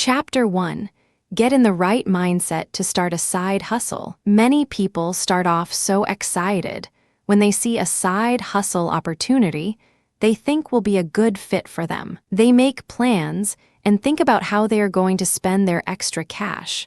Chapter 1. Get in the right mindset to start a side hustle. Many people start off so excited. When they see a side hustle opportunity, they think will be a good fit for them. They make plans and think about how they are going to spend their extra cash,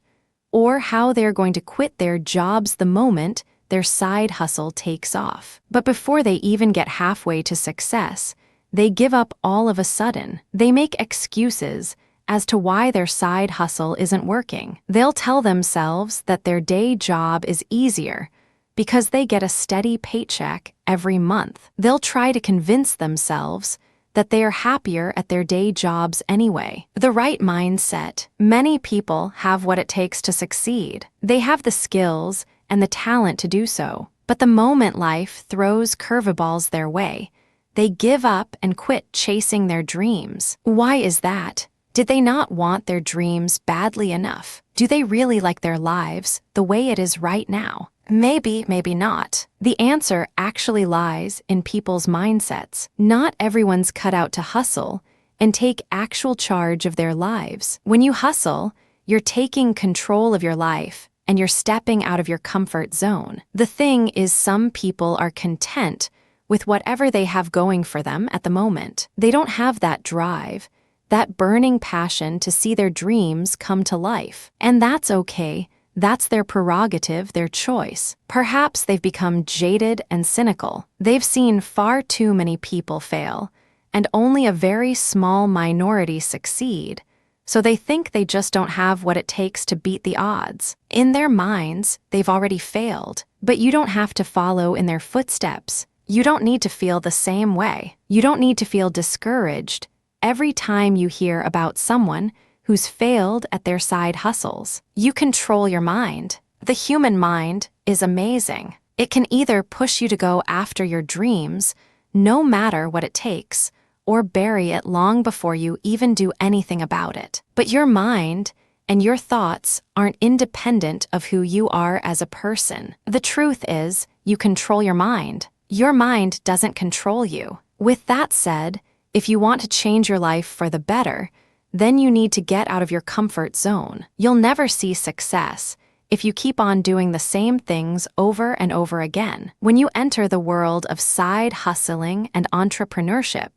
or how they are going to quit their jobs the moment their side hustle takes off. But before they even get halfway to success, they give up all of a sudden. They make excuses as to why their side hustle isn't working. They'll tell themselves that their day job is easier because they get a steady paycheck every month. They'll try to convince themselves that they are happier at their day jobs anyway. The right mindset. Many people have what it takes to succeed. They have the skills and the talent to do so. But the moment life throws curveballs their way, they give up and quit chasing their dreams. Why is that? Did they not want their dreams badly enough? Do they really like their lives the way it is right now? Maybe, maybe not. The answer actually lies in people's mindsets. Not everyone's cut out to hustle and take actual charge of their lives. When you hustle, you're taking control of your life and you're stepping out of your comfort zone. The thing is, some people are content with whatever they have going for them at the moment. They don't have that drive, that burning passion to see their dreams come to life. And that's okay. That's their prerogative, their choice. Perhaps they've become jaded and cynical. They've seen far too many people fail, and only a very small minority succeed, so they think they just don't have what it takes to beat the odds. In their minds, they've already failed. But you don't have to follow in their footsteps. You don't need to feel the same way. You don't need to feel discouraged every time you hear about someone who's failed at their side hustles. You control your mind. The human mind is amazing. It can either push you to go after your dreams, no matter what it takes, or bury it long before you even do anything about it. But your mind and your thoughts aren't independent of who you are as a person. The truth is, you control your mind. Your mind doesn't control you. With that said, if you want to change your life for the better, then you need to get out of your comfort zone. You'll never see success if you keep on doing the same things over and over again. When you enter the world of side hustling and entrepreneurship,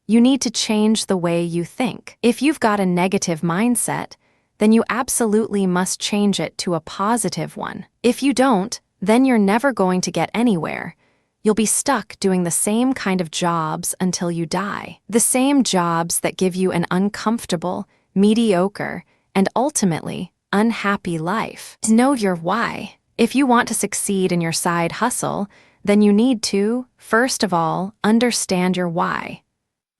you need to change the way you think. If you've got a negative mindset, then you absolutely must change it to a positive one. If you don't, then you're never going to get anywhere. You'll be stuck doing the same kind of jobs until you die. The same jobs that give you an uncomfortable, mediocre, and ultimately unhappy life. Know your why. If you want to succeed in your side hustle, then you need to, first of all, understand your why.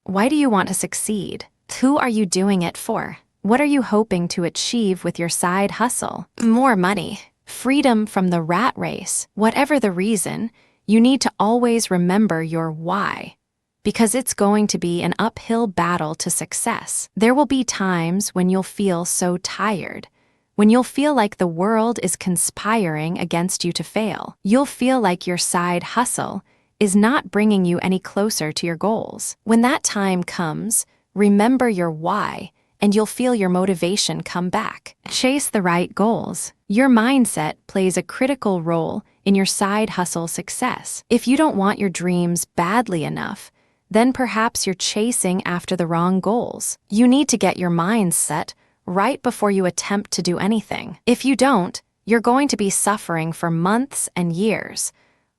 Why do you want to succeed? Who are you doing it for? What are you hoping to achieve with your side hustle? More money, freedom from the rat race. Whatever the reason, you need to always remember your why, because it's going to be an uphill battle to success. There will be times when you'll feel so tired, when you'll feel like the world is conspiring against you to fail. You'll feel like your side hustle is not bringing you any closer to your goals. When that time comes, remember your why, and you'll feel your motivation come back. Chase the right goals. Your mindset plays a critical role in your side hustle success. If you don't want your dreams badly enough, then perhaps you're chasing after the wrong goals. You need to get your mindset right before you attempt to do anything. If you don't, you're going to be suffering for months and years,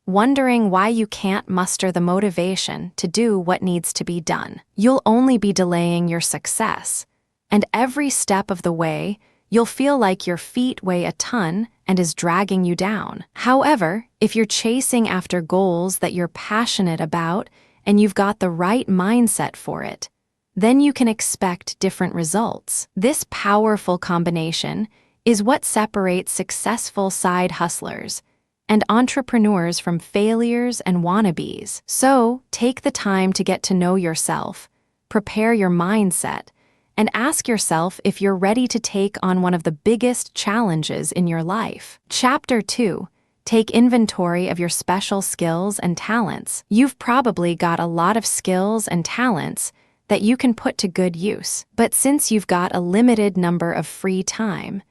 wondering why you can't muster the motivation to do what needs to be done. You'll only be delaying your success, and every step of the way, you'll feel like your feet weigh a ton and is dragging you down. However, if you're chasing after goals that you're passionate about and you've got the right mindset for it, then you can expect different results. This powerful combination is what separates successful side hustlers and entrepreneurs from failures and wannabes. So, take the time to get to know yourself, prepare your mindset, and ask yourself if you're ready to take on one of the biggest challenges in your life. Chapter 2. Take inventory of your special skills and talents. You've probably got a lot of skills and talents that you can put to good use. But since you've got a limited number of free time,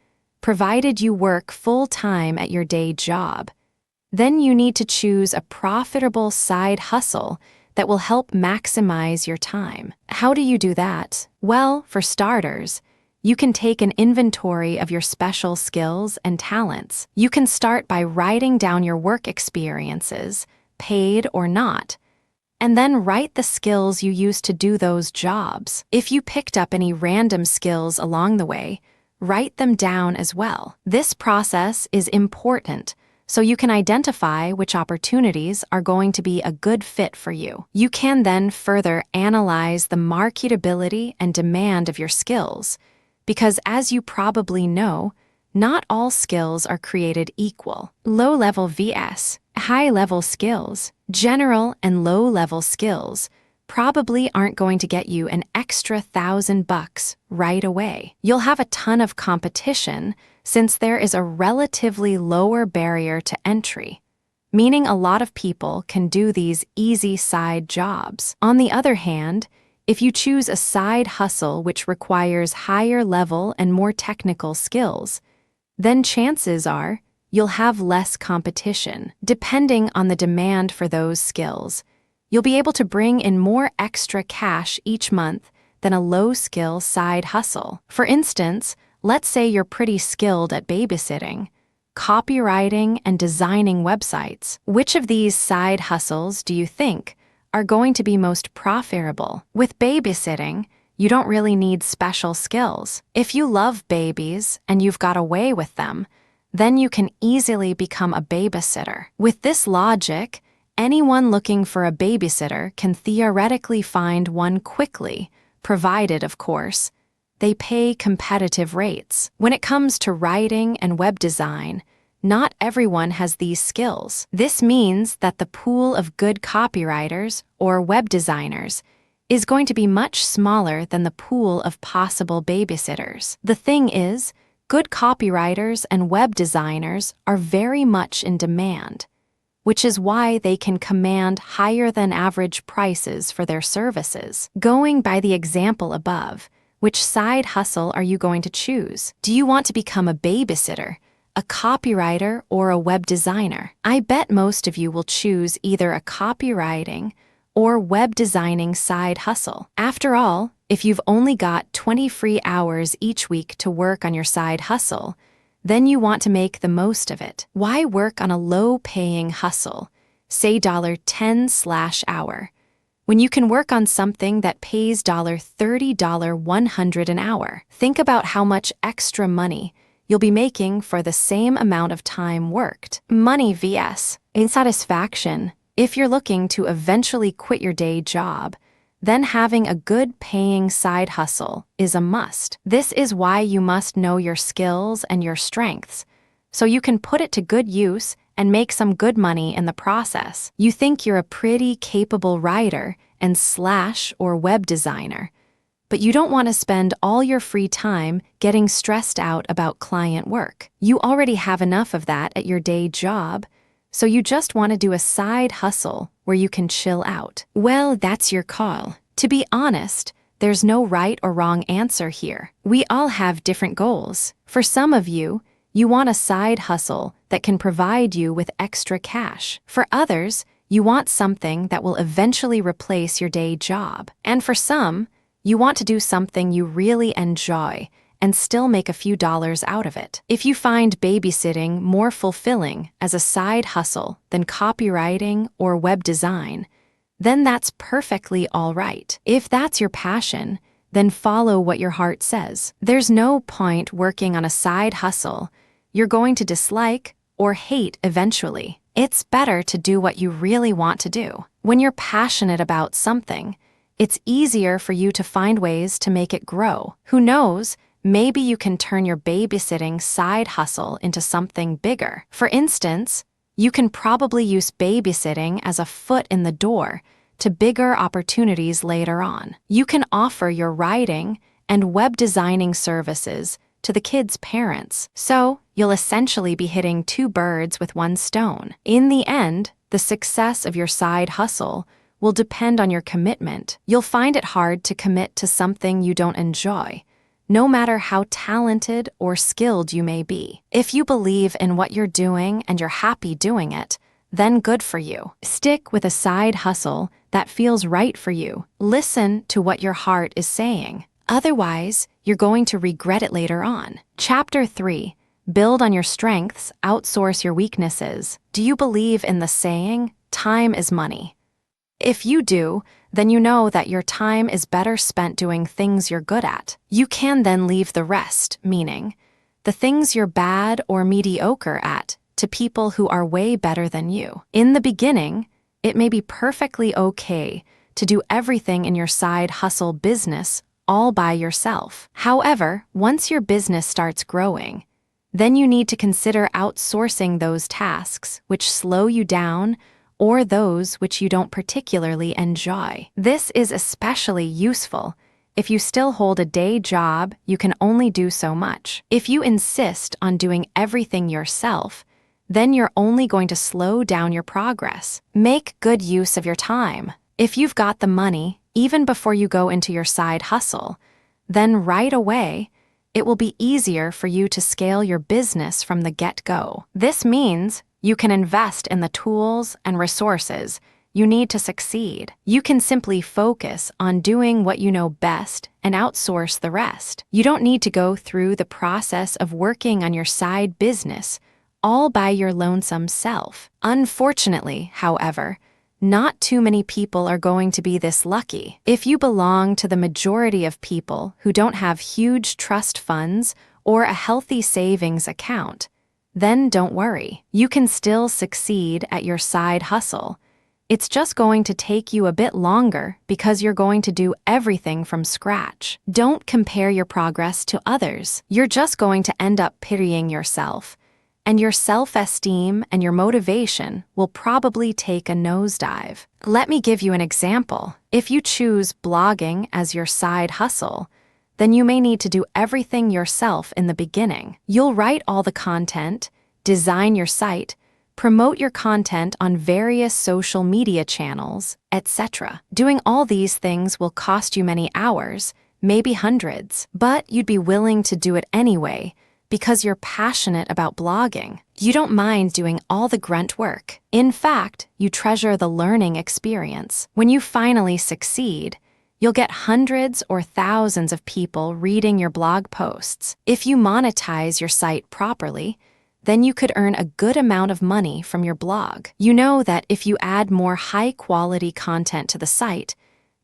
provided you work full-time at your day job, then you need to choose a profitable side hustle that will help maximize your time. How do you do that? Well, for starters, you can take an inventory of your special skills and talents. You can start by writing down your work experiences, paid or not, and then write the skills you used to do those jobs. If you picked up any random skills along the way, write them down as well. This process is important so you can identify which opportunities are going to be a good fit for you. You can then further analyze the marketability and demand of your skills, because as you probably know, not all skills are created equal. Low-level vs. high-level skills, general and low-level skills, probably aren't going to get you an extra $1,000 right away. You'll have a ton of competition since there is a relatively lower barrier to entry, meaning a lot of people can do these easy side jobs. On the other hand, if you choose a side hustle which requires higher level and more technical skills, then chances are you'll have less competition. Depending on the demand for those skills, you'll be able to bring in more extra cash each month than a low-skill side hustle. For instance, let's say you're pretty skilled at babysitting, copywriting, and designing websites. Which of these side hustles do you think are going to be most profitable? With babysitting, you don't really need special skills. If you love babies and you've got a way with them, then you can easily become a babysitter. With this logic, anyone looking for a babysitter can theoretically find one quickly, provided, of course, they pay competitive rates. When it comes to writing and web design, not everyone has these skills. This means that the pool of good copywriters or web designers is going to be much smaller than the pool of possible babysitters. The thing is, good copywriters and web designers are very much in demand, which is why they can command higher than average prices for their services. Going by the example above, which side hustle are you going to choose? Do you want to become a babysitter, a copywriter, or a web designer? I bet most of you will choose either a copywriting or web designing side hustle. After all, if you've only got 20 free hours each week to work on your side hustle, then you want to make the most of it. Why work on a low-paying hustle, say $10/hour, when you can work on something that pays $30, $100 an hour? Think about how much extra money you'll be making for the same amount of time worked. Money vs. insatisfaction. If you're looking to eventually quit your day job, then having a good paying side hustle is a must. This is why you must know your skills and your strengths, so you can put it to good use and make some good money in the process. You think you're a pretty capable writer and or web designer, but you don't want to spend all your free time getting stressed out about client work. You already have enough of that at your day job, so you just want to do a side hustle where you can chill out. Well, that's your call. To be honest, there's no right or wrong answer here. We all have different goals. For some of you, you want a side hustle that can provide you with extra cash. For others, you want something that will eventually replace your day job. And for some, you want to do something you really enjoy and still make a few dollars out of it. If you find babysitting more fulfilling as a side hustle than copywriting or web design, then that's perfectly all right. If that's your passion, then follow what your heart says. There's no point working on a side hustle you're going to dislike or hate eventually. It's better to do what you really want to do. When you're passionate about something, it's easier for you to find ways to make it grow. Who knows, maybe you can turn your babysitting side hustle into something bigger. For instance, you can probably use babysitting as a foot in the door to bigger opportunities later on. You can offer your writing and web designing services to the kids' parents, so you'll essentially be hitting 2 birds with 1 stone. In the end, the success of your side hustle will depend on your commitment. You'll find it hard to commit to something you don't enjoy, no matter how talented or skilled you may be. If you believe in what you're doing and you're happy doing it, then good for you. Stick with a side hustle that feels right for you. Listen to what your heart is saying. Otherwise, you're going to regret it later on. Chapter 3. Build on your strengths, outsource your weaknesses. Do you believe in the saying, time is money? If you do, then you know that your time is better spent doing things you're good at. You can then leave the rest, meaning the things you're bad or mediocre at, to people who are way better than you. In the beginning, it may be perfectly okay to do everything in your side hustle business all by yourself. However, once your business starts growing, then you need to consider outsourcing those tasks which slow you down or those which you don't particularly enjoy. This is especially useful if you still hold a day job. You can only do so much. If you insist on doing everything yourself, then you're only going to slow down your progress. Make good use of your time. If you've got the money, even before you go into your side hustle, then right away, it will be easier for you to scale your business from the get-go. This means you can invest in the tools and resources you need to succeed. You can simply focus on doing what you know best and outsource the rest. You don't need to go through the process of working on your side business all by your lonesome self. Unfortunately, however, not too many people are going to be this lucky. If you belong to the majority of people who don't have huge trust funds or a healthy savings account, then don't worry. You can still succeed at your side hustle. It's just going to take you a bit longer because you're going to do everything from scratch. Don't compare your progress to others. You're just going to end up pitying yourself, and your self-esteem and your motivation will probably take a nosedive. Let me give you an example. If you choose blogging as your side hustle, then you may need to do everything yourself in the beginning. You'll write all the content, design your site, promote your content on various social media channels, etc. Doing all these things will cost you many hours, maybe hundreds, but you'd be willing to do it anyway because you're passionate about blogging. You don't mind doing all the grunt work. In fact, you treasure the learning experience. When you finally succeed, you'll get hundreds or thousands of people reading your blog posts. If you monetize your site properly, then you could earn a good amount of money from your blog. You know that if you add more high-quality content to the site,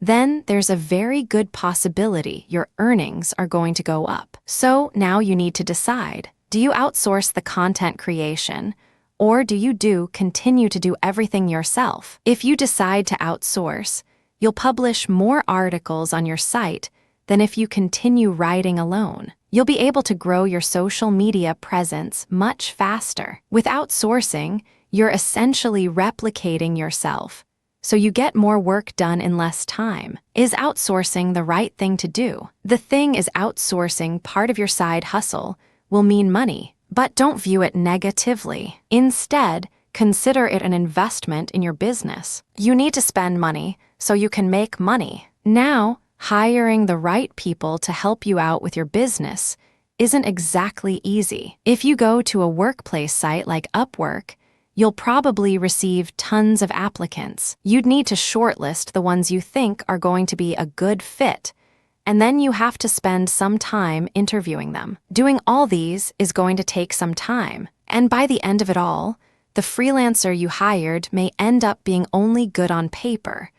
then there's a very good possibility your earnings are going to go up. So now you need to decide, do you outsource the content creation, or do you continue to do everything yourself? If you decide to outsource, you'll publish more articles on your site than if you continue writing alone. You'll be able to grow your social media presence much faster. With outsourcing, you're essentially replicating yourself, so you get more work done in less time. Is outsourcing the right thing to do? The thing is, outsourcing part of your side hustle will mean money, but don't view it negatively. Instead, consider it an investment in your business. You need to spend money so you can make money. Now, hiring the right people to help you out with your business isn't exactly easy. If you go to a workplace site like Upwork, you'll probably receive tons of applicants. You'd need to shortlist the ones you think are going to be a good fit, and then you have to spend some time interviewing them. Doing all these is going to take some time, and by the end of it all, the freelancer you hired may end up being only good on paper,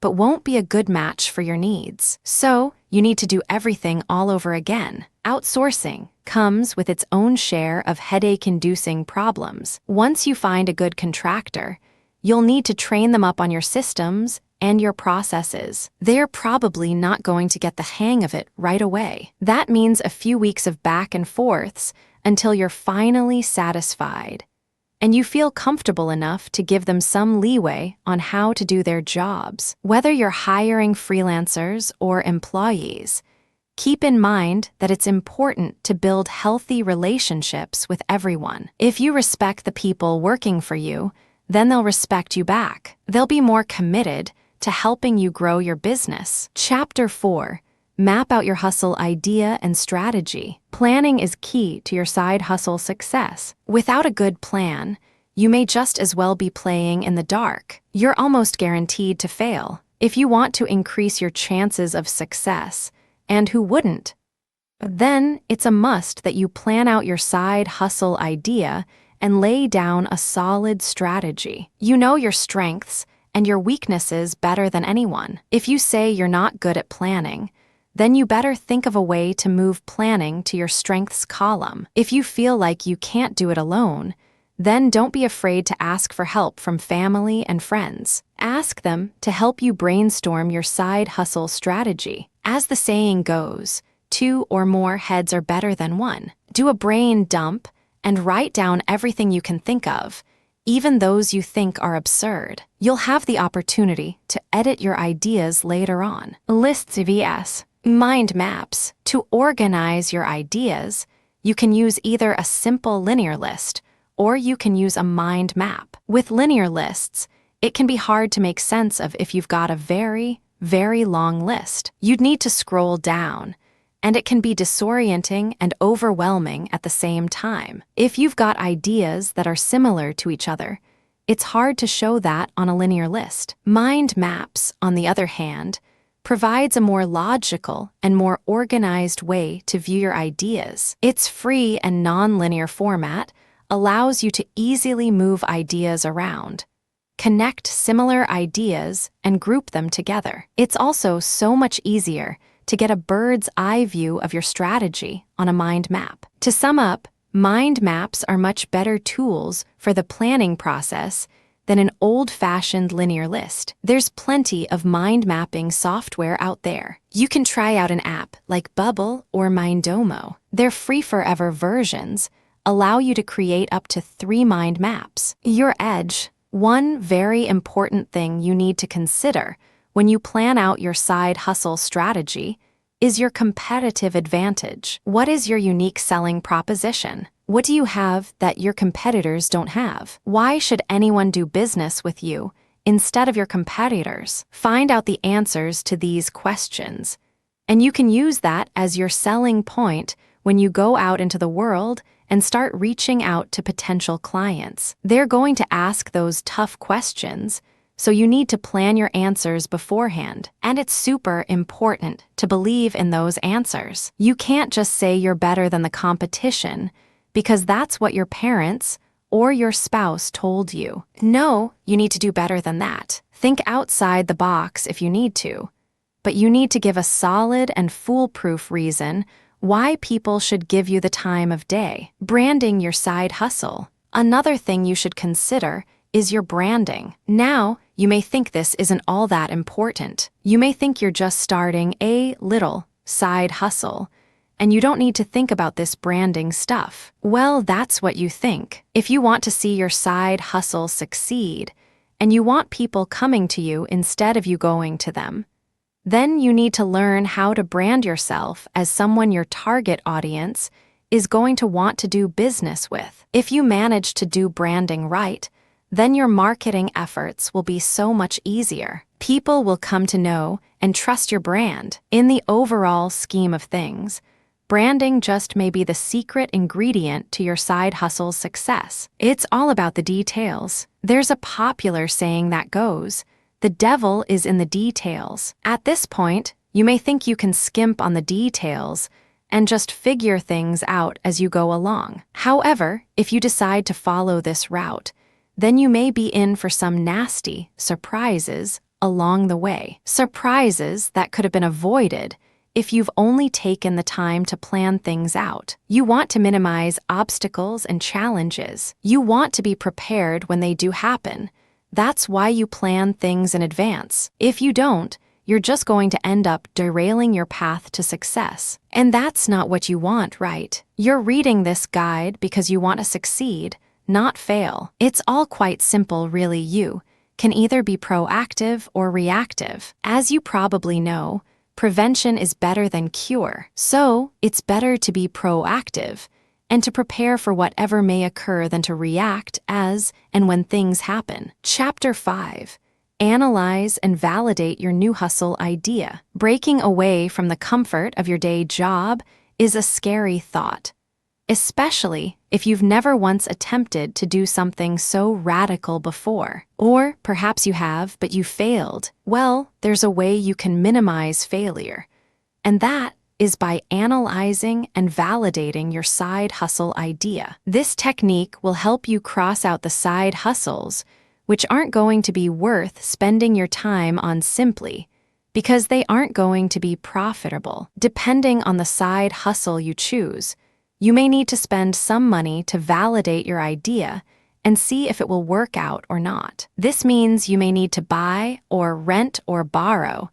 but won't be a good match for your needs. So, you need to do everything all over again. Outsourcing comes with its own share of headache-inducing problems. Once you find a good contractor, you'll need to train them up on your systems and your processes. They're probably not going to get the hang of it right away. That means a few weeks of back and forths until you're finally satisfied, and you feel comfortable enough to give them some leeway on how to do their jobs. Whether you're hiring freelancers or employees, keep in mind that it's important to build healthy relationships with everyone. If you respect the people working for you, then they'll respect you back. They'll be more committed to helping you grow your business. Chapter 4. Map out your hustle idea and strategy. Planning is key to your side hustle success. Without a good plan, you may just as well be playing in the dark. You're almost guaranteed to fail. If you want to increase your chances of success, and who wouldn't? Then it's a must that you plan out your side hustle idea and lay down a solid strategy. You know your strengths and your weaknesses better than anyone. If you say you're not good at planning, then you better think of a way to move planning to your strengths column. If you feel like you can't do it alone, then don't be afraid to ask for help from family and friends. Ask them to help you brainstorm your side hustle strategy. As the saying goes, 2 or more heads are better than one. Do a brain dump and write down everything you can think of, even those you think are absurd. You'll have the opportunity to edit your ideas later on. Lists vs. mind maps. To organize your ideas, you can use either a simple linear list or you can use a mind map. With linear lists, it can be hard to make sense of if you've got a very, very long list. You'd need to scroll down, and it can be disorienting and overwhelming at the same time. If you've got ideas that are similar to each other, it's hard to show that on a linear list. Mind maps, on the other hand, provides a more logical and more organized way to view your ideas. Its free and non-linear format allows you to easily move ideas around, connect similar ideas, and group them together. It's also so much easier to get a bird's eye view of your strategy on a mind map. To sum up, mind maps are much better tools for the planning process than an old-fashioned linear list. There's plenty of mind mapping software out there. You can try out an app like Bubble or Mindomo. Their free forever versions allow you to create up to 3 mind maps. Your edge. One very important thing you need to consider when you plan out your side hustle strategy is your competitive advantage. What is your unique selling proposition? What do you have that your competitors don't have? Why should anyone do business with you instead of your competitors? Find out the answers to these questions, and you can use that as your selling point when you go out into the world and start reaching out to potential clients. They're going to ask those tough questions, so you need to plan your answers beforehand. And it's super important to believe in those answers. You can't just say you're better than the competition because that's what your parents or your spouse told you. No, you need to do better than that. Think outside the box if you need to, but you need to give a solid and foolproof reason why people should give you the time of day. Branding your side hustle. Another thing you should consider is your branding. Now, you may think this isn't all that important. You may think you're just starting a little side hustle, and you don't need to think about this branding stuff. Well, that's what you think. If you want to see your side hustle succeed, and you want people coming to you instead of you going to them, then you need to learn how to brand yourself as someone your target audience is going to want to do business with. If you manage to do branding right, then your marketing efforts will be so much easier. People will come to know and trust your brand. In the overall scheme of things, branding just may be the secret ingredient to your side hustle's success. It's all about the details. There's a popular saying that goes, "The devil is in the details." At this point, you may think you can skimp on the details and just figure things out as you go along. However, if you decide to follow this route, then you may be in for some nasty surprises along the way. Surprises that could have been avoided if you've only taken the time to plan things out. You want to minimize obstacles and challenges. You want to be prepared when they do happen. That's why you plan things in advance. If you don't, you're just going to end up derailing your path to success. And that's not what you want, right? You're reading this guide because you want to succeed, not fail. It's all quite simple, really. You can either be proactive or reactive. As you probably know, prevention is better than cure. So, it's better to be proactive and to prepare for whatever may occur than to react as and when things happen. Chapter 5. Analyze and validate your new hustle idea. Breaking away from the comfort of your day job is a scary thought, especially if you've never once attempted to do something so radical before. Or perhaps you have, but you failed. Well, there's a way you can minimize failure, and that is by analyzing and validating your side hustle idea. This technique will help you cross out the side hustles which aren't going to be worth spending your time on simply because they aren't going to be profitable. Depending on the side hustle you choose, you may need to spend some money to validate your idea and see if it will work out or not. This means you may need to buy or rent or borrow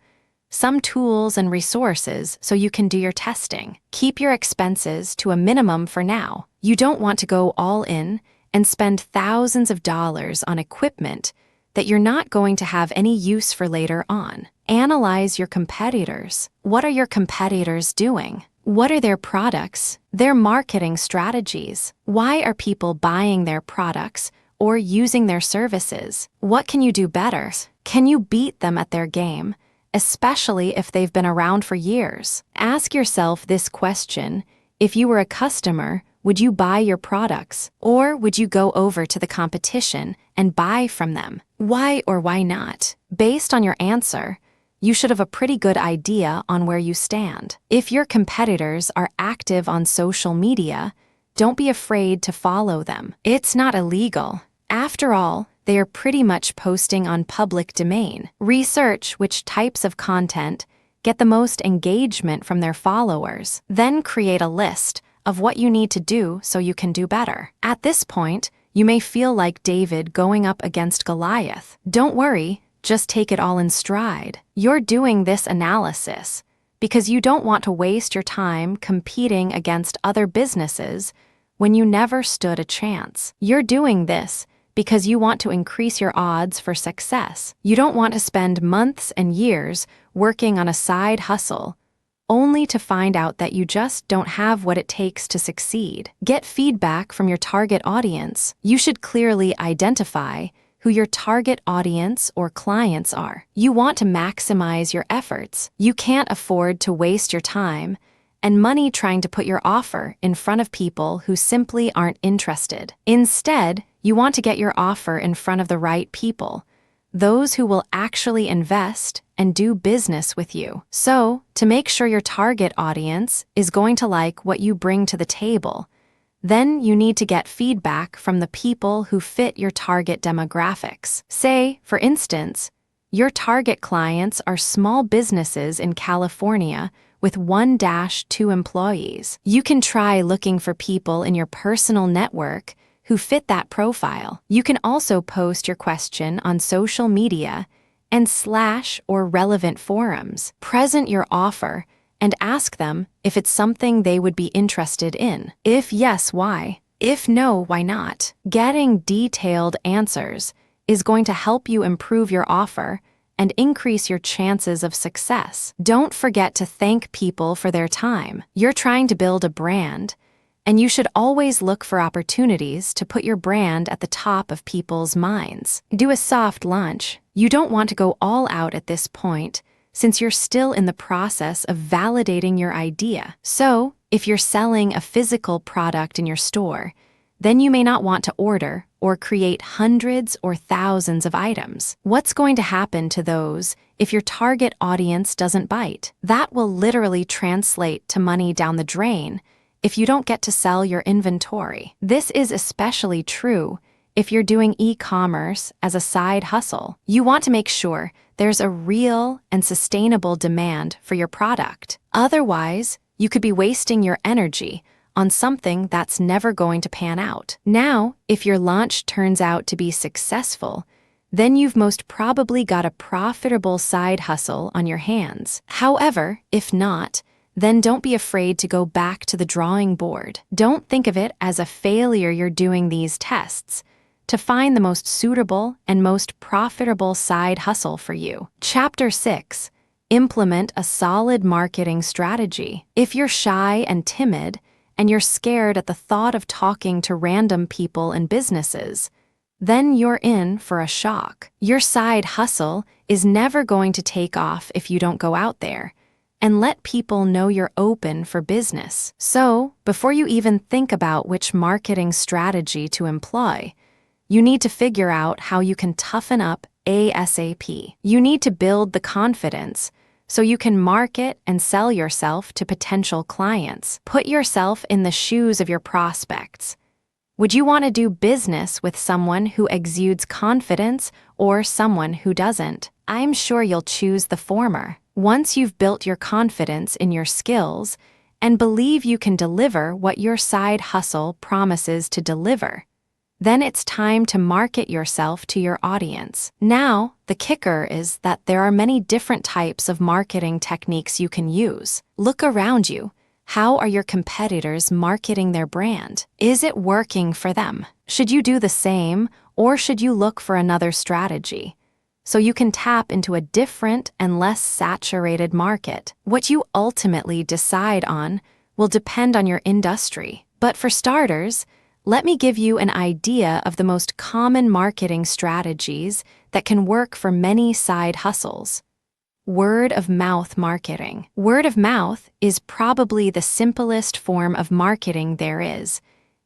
some tools and resources so you can do your testing. Keep your expenses to a minimum for now. You don't want to go all in and spend thousands of dollars on equipment that you're not going to have any use for later on. Analyze your competitors. What are your competitors doing? What are their products, their marketing strategies? Why are people buying their products or using their services? What can you do better? Can you beat them at their game, especially if they've been around for years? Ask yourself this question: if you were a customer, would you buy your products, or would you go over to the competition and buy from them? Why or why not? Based on your answer, you should have a pretty good idea on where you stand. If your competitors are active on social media, don't be afraid to follow them. It's not illegal. After all, they are pretty much posting on public domain. Research which types of content get the most engagement from their followers. Then create a list of what you need to do so you can do better. At this point, you may feel like David going up against Goliath. Don't worry, just take it all in stride. You're doing this analysis because you don't want to waste your time competing against other businesses when you never stood a chance. You're doing this because you want to increase your odds for success. You don't want to spend months and years working on a side hustle only to find out that you just don't have what it takes to succeed. Get feedback from your target audience. You should clearly identify who your target audience or clients are. You want to maximize your efforts. You can't afford to waste your time and money trying to put your offer in front of people who simply aren't interested. Instead, you want to get your offer in front of the right people, those who will actually invest and do business with you. So, to make sure your target audience is going to like what you bring to the table, then you need to get feedback from the people who fit your target demographics. Say, for instance, your target clients are small businesses in California with 1-2 employees. You can try looking for people in your personal network who fit that profile. You can also post your question on social media and / or relevant forums. Present your offer and ask them if it's something they would be interested in. If yes, why? If no, why not? Getting detailed answers is going to help you improve your offer and increase your chances of success. Don't forget to thank people for their time. You're trying to build a brand, and you should always look for opportunities to put your brand at the top of people's minds. Do a soft launch. You don't want to go all out at this point, since you're still in the process of validating your idea. So, if you're selling a physical product in your store, then you may not want to order or create hundreds or thousands of items. What's going to happen to those if your target audience doesn't bite? That will literally translate to money down the drain if you don't get to sell your inventory. This is especially true if you're doing e-commerce as a side hustle. You want to make sure there's a real and sustainable demand for your product. Otherwise, you could be wasting your energy on something that's never going to pan out. Now, if your launch turns out to be successful, then you've most probably got a profitable side hustle on your hands. However, if not, then don't be afraid to go back to the drawing board. Don't think of it as a failure you're doing these tests to find the most suitable and most profitable side hustle for you. Chapter 6. Implement a solid marketing strategy. If you're shy and timid, and you're scared at the thought of talking to random people and businesses, then you're in for a shock. Your side hustle is never going to take off if you don't go out there and let people know you're open for business. So, before you even think about which marketing strategy to employ, you need to figure out how you can toughen up ASAP. You need to build the confidence so you can market and sell yourself to potential clients. Put yourself in the shoes of your prospects. Would you want to do business with someone who exudes confidence or someone who doesn't? I'm sure you'll choose the former. Once you've built your confidence in your skills and believe you can deliver what your side hustle promises to deliver, then it's time to market yourself to your audience. Now, the kicker is that there are many different types of marketing techniques you can use. Look around you. How are your competitors marketing their brand? Is it working for them? Should you do the same, or should you look for another strategy so you can tap into a different and less saturated market? What you ultimately decide on will depend on your industry. But for starters, let me give you an idea of the most common marketing strategies that can work for many side hustles. Word of mouth marketing. Word of mouth is probably the simplest form of marketing there is,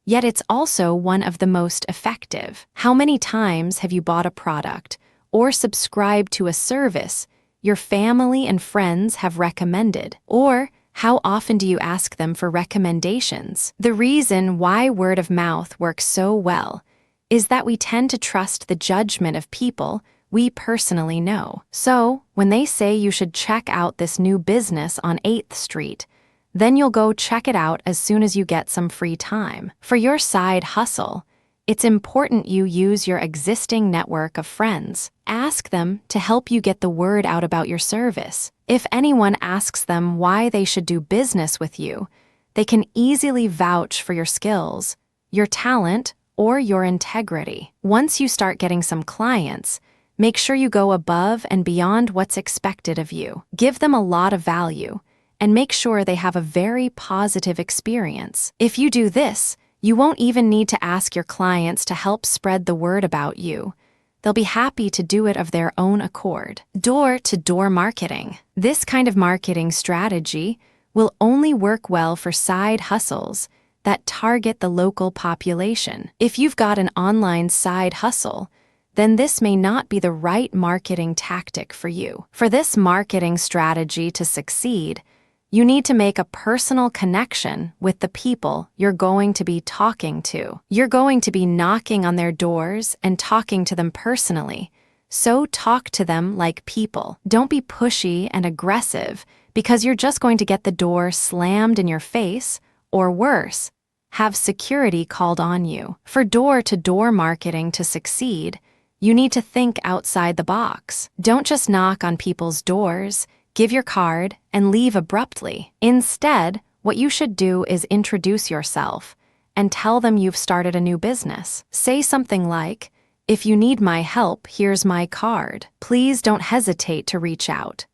yet it's also one of the most effective. How many times have you bought a product or subscribed to a service your family and friends have recommended? Or how often do you ask them for recommendations? The reason why word of mouth works so well is that we tend to trust the judgment of people we personally know. So, when they say you should check out this new business on 8th Street, then you'll go check it out as soon as you get some free time. For your side hustle, it's important you use your existing network of friends. Ask them to help you get the word out about your service. If anyone asks them why they should do business with you, they can easily vouch for your skills, your talent, or your integrity. Once you start getting some clients, make sure you go above and beyond what's expected of you. Give them a lot of value, and make sure they have a very positive experience. If you do this, you won't even need to ask your clients to help spread the word about you. They'll be happy to do it of their own accord. Door-to-door marketing. This kind of marketing strategy will only work well for side hustles that target the local population. If you've got an online side hustle, then this may not be the right marketing tactic for you. For this marketing strategy to succeed, you need to make a personal connection with the people you're going to be talking to. You're going to be knocking on their doors and talking to them personally, so talk to them like people. Don't be pushy and aggressive because you're just going to get the door slammed in your face, or worse, have security called on you. For door-to-door marketing to succeed, you need to think outside the box. Don't just knock on people's doors, give your card, and leave abruptly. Instead, what you should do is introduce yourself and tell them you've started a new business. Say something like, "If you need my help, here's my card. Please don't hesitate to reach out."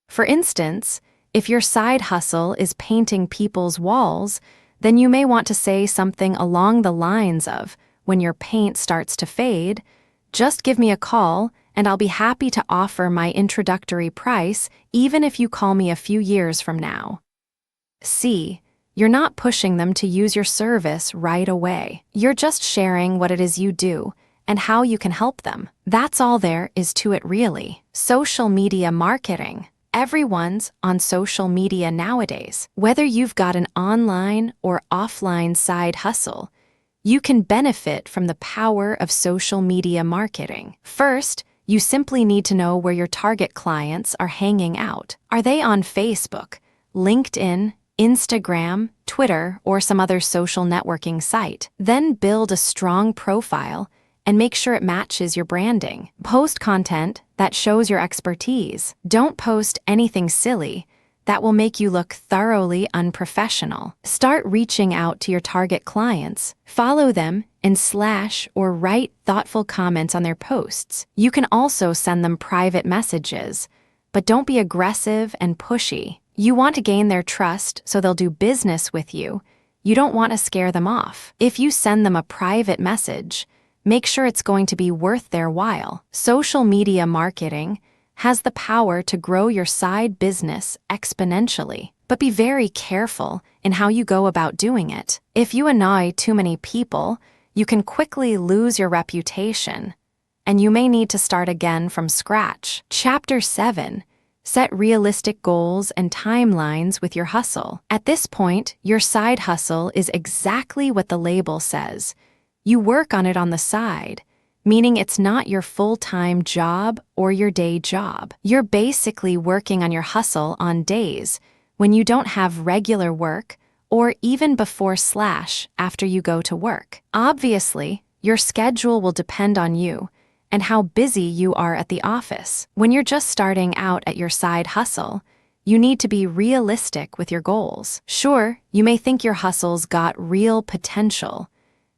For instance, if your side hustle is painting people's walls, then you may want to say something along the lines of, "When your paint starts to fade, just give me a call and I'll be happy to offer my introductory price even if you call me a few years from now." C. You're not pushing them to use your service right away. You're just sharing what it is you do and how you can help them. That's all there is to it, really. Social media marketing. Everyone's on social media nowadays. Whether you've got an online or offline side hustle, you can benefit from the power of social media marketing. First, you simply need to know where your target clients are hanging out. Are they on Facebook, LinkedIn, Instagram, Twitter, or some other social networking site? Then build a strong profile and make sure it matches your branding. Post content that shows your expertise. Don't post anything silly that will make you look thoroughly unprofessional. Start reaching out to your target clients. Follow them and slash or write thoughtful comments on their posts. You can also send them private messages, but don't be aggressive and pushy. You want to gain their trust so they'll do business with you. You don't want to scare them off. If you send them a private message, make sure it's going to be worth their while. Social media marketing has the power to grow your side business exponentially, but be very careful in how you go about doing it. If you annoy too many people, you can quickly lose your reputation, and you may need to start again from scratch. Chapter 7. Set realistic goals and timelines with your hustle. At this point, your side hustle is exactly what the label says. You work on it on the side, meaning it's not your full-time job or your day job. You're basically working on your hustle on days when you don't have regular work or even before/after you go to work. Obviously, your schedule will depend on you and how busy you are at the office. When you're just starting out at your side hustle, you need to be realistic with your goals. Sure, you may think your hustle's got real potential,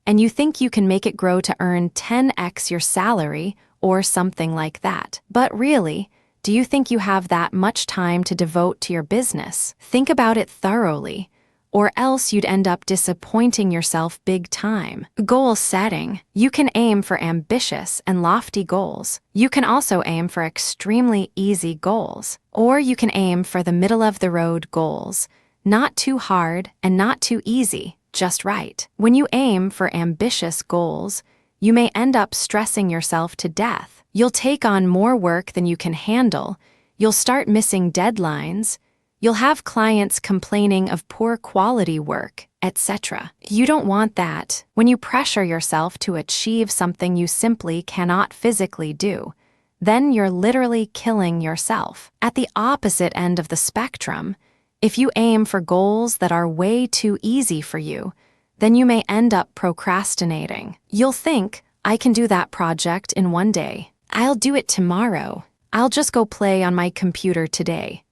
and you think you can make it grow to earn 10x your salary or something like that. But really, do you think you have that much time to devote to your business? Think about it thoroughly, or else you'd end up disappointing yourself big time. Goal setting. You can aim for ambitious and lofty goals. You can also aim for extremely easy goals. Or you can aim for the middle-of-the-road goals. Not too hard and not too easy, just right. When you aim for ambitious goals, you may end up stressing yourself to death. You'll take on more work than you can handle. You'll start missing deadlines. You'll have clients complaining of poor quality work, etc. You don't want that. When you pressure yourself to achieve something you simply cannot physically do, then you're literally killing yourself. At the opposite end of the spectrum, if you aim for goals that are way too easy for you, then you may end up procrastinating. You'll think, I can do that project in one day. I'll do it tomorrow. I'll just go play on my computer today.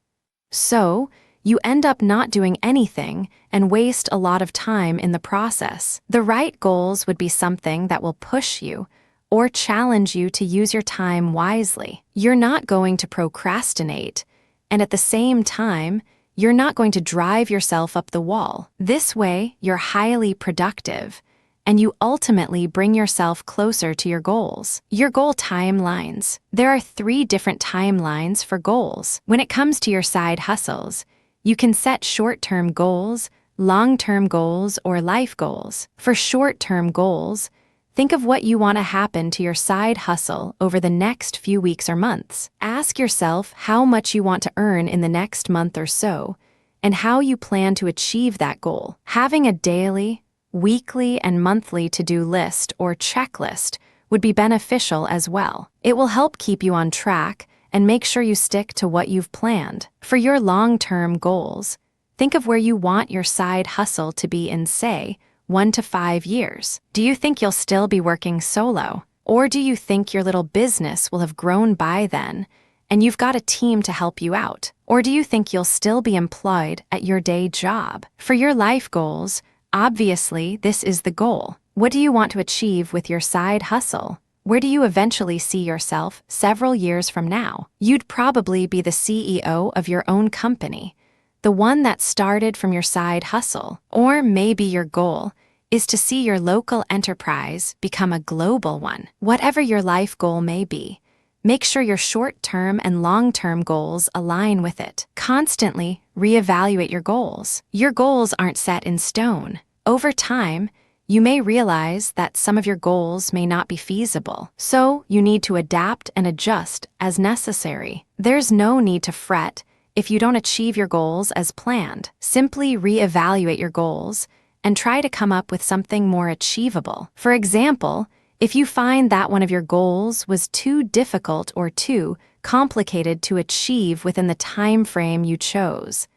So, you end up not doing anything and waste a lot of time in the process. The right goals would be something that will push you or challenge you to use your time wisely. You're not going to procrastinate, and at the same time, you're not going to drive yourself up the wall. This way, you're highly productive, and you ultimately bring yourself closer to your goals. Your goal timelines. There are 3 different timelines for goals. When it comes to your side hustles, you can set short-term goals, long-term goals, or life goals. For short-term goals, think of what you want to happen to your side hustle over the next few weeks or months. Ask yourself how much you want to earn in the next month or so, and how you plan to achieve that goal. Having a daily, weekly, and monthly to-do list or checklist would be beneficial as well. It will help keep you on track and make sure you stick to what you've planned. For your long-term goals, think of where you want your side hustle to be in, say, 1 to 5 years. Do you think you'll still be working solo? Or do you think your little business will have grown by then and you've got a team to help you out? Or do you think you'll still be employed at your day job? For your life goals, obviously, this is the goal. What do you want to achieve with your side hustle? Where do you eventually see yourself several years from now? You'd probably be the CEO of your own company, the one that started from your side hustle. Or maybe your goal is to see your local enterprise become a global one. Whatever your life goal may be, make sure your short-term and long-term goals align with it. Constantly reevaluate your goals. Your goals aren't set in stone. Over time, you may realize that some of your goals may not be feasible, so you need to adapt and adjust as necessary. There's no need to fret if you don't achieve your goals as planned. Simply reevaluate your goals and try to come up with something more achievable. For example, if you find that one of your goals was too difficult or too complicated to achieve within the time frame you chose,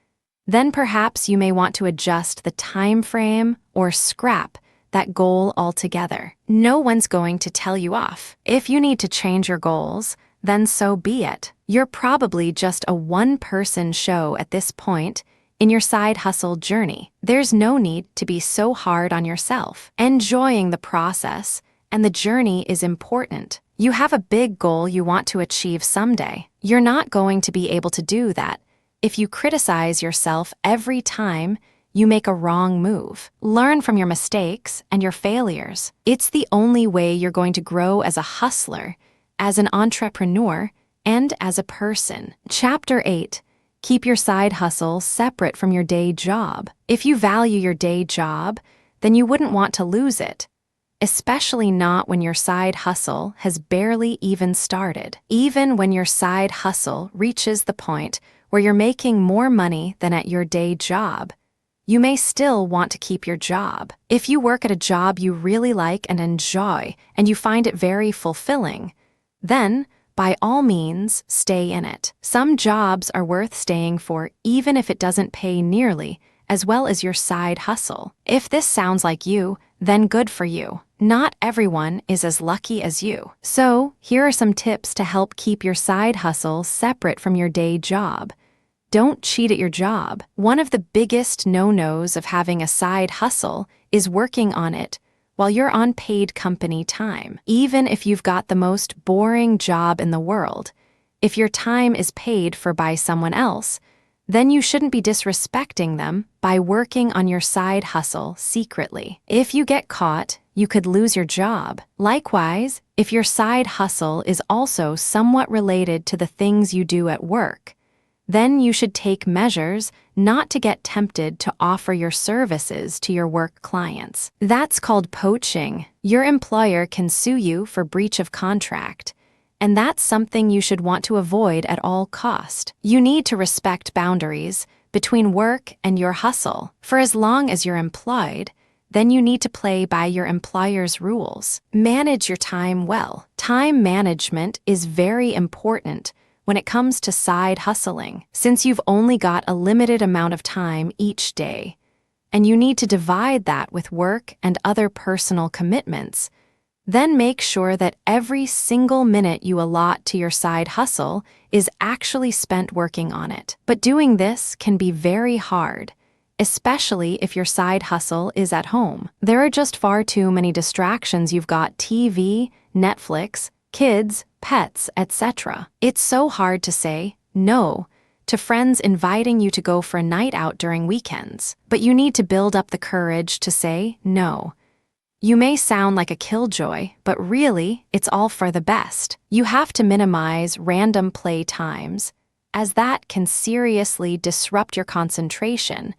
then perhaps you may want to adjust the time frame or scrap that goal altogether. No one's going to tell you off. If you need to change your goals, then so be it. You're probably just a one-person show at this point in your side hustle journey. There's no need to be so hard on yourself. Enjoying the process and the journey is important. You have a big goal you want to achieve someday. You're not going to be able to do that if you criticize yourself every time you make a wrong move. Learn from your mistakes and your failures. It's the only way you're going to grow as a hustler, as an entrepreneur, and as a person. Chapter 8. Keep your side hustle separate from your day job. If you value your day job, then you wouldn't want to lose it, especially not when your side hustle has barely even started. Even when your side hustle reaches the point where you're making more money than at your day job, you may still want to keep your job. If you work at a job you really like and enjoy, and you find it very fulfilling, then, by all means, stay in it. Some jobs are worth staying for even if it doesn't pay nearly as well as your side hustle. If this sounds like you, then good for you. Not everyone is as lucky as you. So, here are some tips to help keep your side hustle separate from your day job. Don't cheat at your job. One of the biggest no-nos of having a side hustle is working on it while you're on paid company time. Even if you've got the most boring job in the world, if your time is paid for by someone else, then you shouldn't be disrespecting them by working on your side hustle secretly. If you get caught, you could lose your job. Likewise, if your side hustle is also somewhat related to the things you do at work, then you should take measures not to get tempted to offer your services to your work clients. That's called poaching. Your employer can sue you for breach of contract, and that's something you should want to avoid at all cost. You need to respect boundaries between work and your hustle. For as long as you're employed, then you need to play by your employer's rules. Manage your time well. Time management is very important when it comes to side hustling, since you've only got a limited amount of time each day, and you need to divide that with work and other personal commitments. Then make sure that every single minute you allot to your side hustle is actually spent working on it. But doing this can be very hard, especially if your side hustle is at home. There are just far too many distractions. You've got TV, Netflix, kids, pets, etc. It's so hard to say no to friends inviting you to go for a night out during weekends, but you need to build up the courage to say no. You may sound like a killjoy, but really, it's all for the best. You have to minimize random play times, as that can seriously disrupt your concentration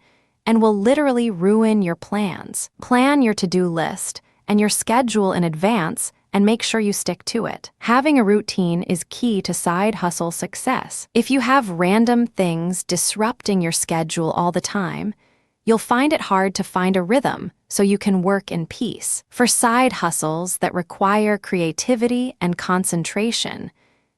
and will literally ruin your plans. Plan your to-do list and your schedule in advance and make sure you stick to it. Having a routine is key to side hustle success. If you have random things disrupting your schedule all the time, you'll find it hard to find a rhythm so you can work in peace. For side hustles that require creativity and concentration,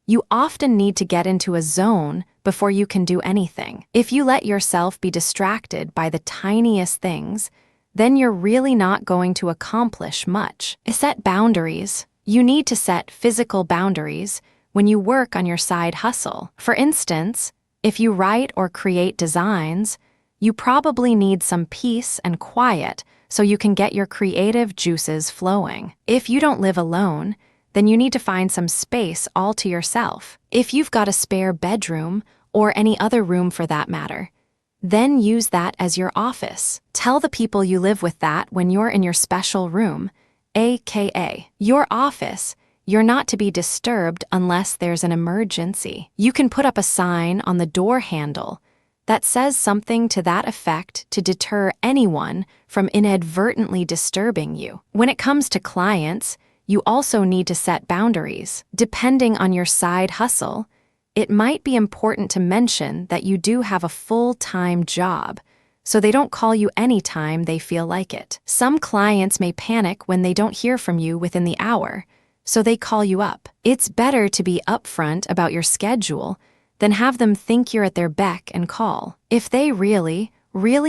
you often need to get into a zone before you can do anything. If you let yourself be distracted by the tiniest things, then you're really not going to accomplish much. Set boundaries. You need to set physical boundaries when you work on your side hustle. For instance, if you write or create designs, you probably need some peace and quiet so you can get your creative juices flowing. If you don't live alone, then you need to find some space all to yourself. If you've got a spare bedroom, or any other room for that matter, then use that as your office. Tell the people you live with that when you're in your special room, aka your office, you're not to be disturbed unless there's an emergency. You can put up a sign on the door handle that says something to that effect to deter anyone from inadvertently disturbing you. When it comes to clients, you also need to set boundaries. Depending on your side hustle, it might be important to mention that you do have a full-time job, so they don't call you anytime they feel like it. Some clients may panic when they don't hear from you within the hour, so they call you up. It's better to be upfront about your schedule than have them think you're at their beck and call. If they really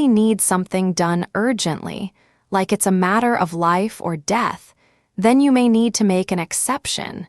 need something done urgently, like it's a matter of life or death, then you may need to make an exception.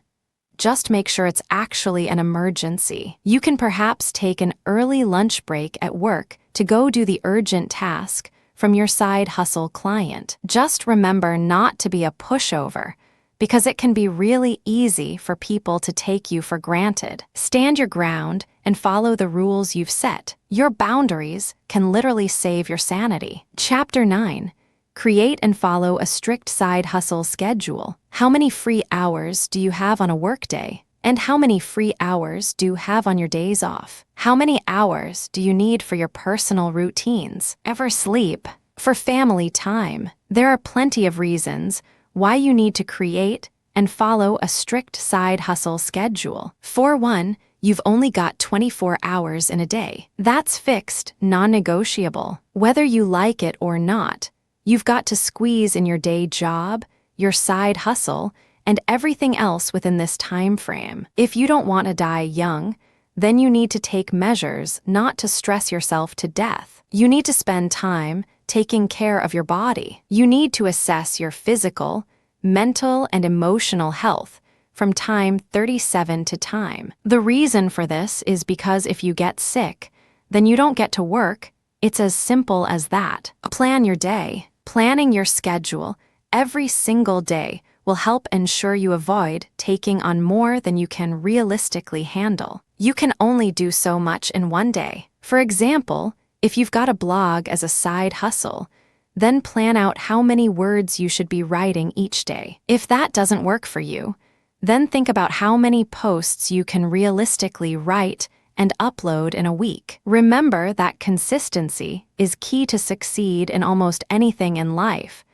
Just make sure it's actually an emergency. You can perhaps take an early lunch break at work to go do the urgent task from your side hustle client. Just remember not to be a pushover, because it can be really easy for people to take you for granted. Stand your ground and follow the rules you've set. Your boundaries can literally save your sanity. Chapter 9. Create and follow a strict side hustle schedule. How many free hours do you have on a workday? And how many free hours do you have on your days off? How many hours do you need for your personal routines? Ever sleep? For family time? There are plenty of reasons why you need to create and follow a strict side hustle schedule. For one, you've only got 24 hours in a day. That's fixed, non-negotiable. Whether you like it or not, you've got to squeeze in your day job, your side hustle, and everything else within this time frame. If you don't want to die young, then you need to take measures not to stress yourself to death. You need to spend time taking care of your body. You need to assess your physical, mental, and emotional health from time 37 to time. The reason for this is because if you get sick, then you don't get to work. It's as simple as that. Plan your day. Planning your schedule every single day will help ensure you avoid taking on more than you can realistically handle. You can only do so much in one day. For example, if you've got a blog as a side hustle, then plan out how many words you should be writing each day. If that doesn't work for you, then think about how many posts you can realistically write and upload in a week. Remember that consistency is key to succeed in almost anything in life,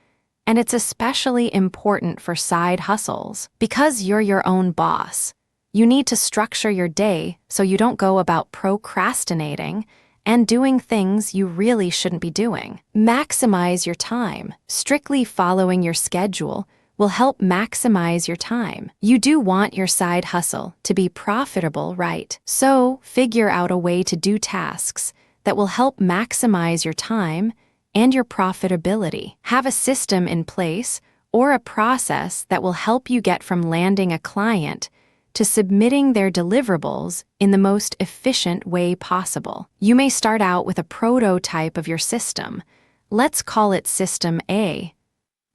and it's especially important for side hustles. Because you're your own boss, you need to structure your day so you don't go about procrastinating and doing things you really shouldn't be doing. Maximize your time. Strictly following your schedule will help maximize your time. You do want your side hustle to be profitable, right? So figure out a way to do tasks that will help maximize your time and your profitability. Have a system in place or a process that will help you get from landing a client to submitting their deliverables in the most efficient way possible. You may start out with a prototype of your system. Let's call it System A.